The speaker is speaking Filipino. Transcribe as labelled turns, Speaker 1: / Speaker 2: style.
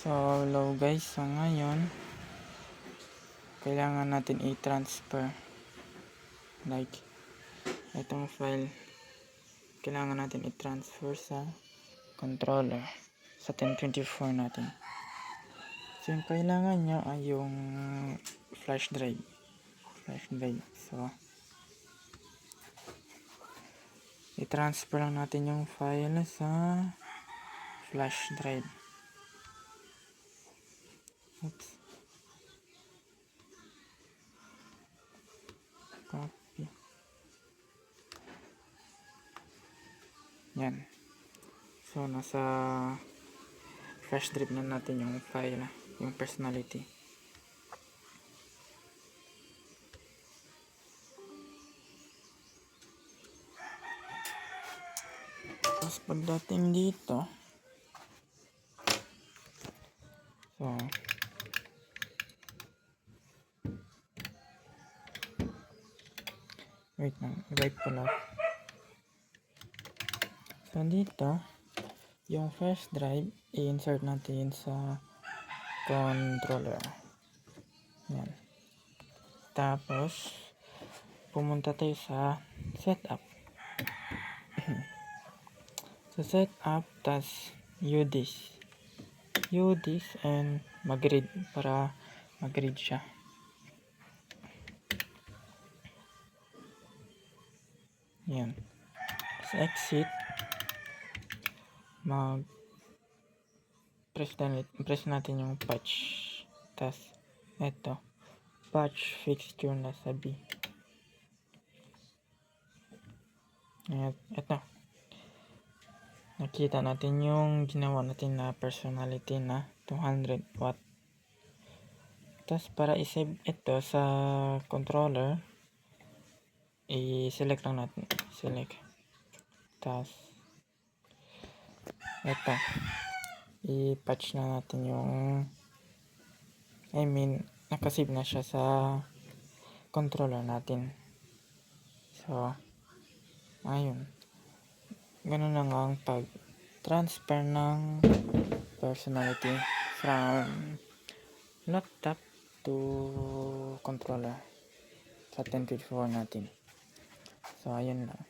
Speaker 1: So, hello guys. So, ngayon, kailangan natin i-transfer. Like, itong file, kailangan natin i-transfer sa controller. Sa 1024 natin. So, yung kailangan nyo ay yung flash drive. So, i-transfer lang natin yung file sa flash drive. Oops. Copy. Yan. So, nasa flash drive na natin yung file, yung personality. Tapos, pagdating dito, so, wait pala. So, dito, yung flash drive, i-insert natin sa controller. Yan. Tapos, pumunta tayo sa setup. Sa setup, tas UDIS and mag-read para mag-read siya. Yan. Sa exit, press natin yung patch. Tas, eto, patch fixture na sa B. Eto. Nakita natin yung ginawa natin na personality na 200 watt. Tas, para i-save ito sa controller, i-select lang natin. Select. Tas, eto. I-patch na natin yung nakasave na siya sa controller natin. So, ayun. Ganun lang ang pag-transfer ng personality from laptop to controller sa 1024 natin. So, ayun lang.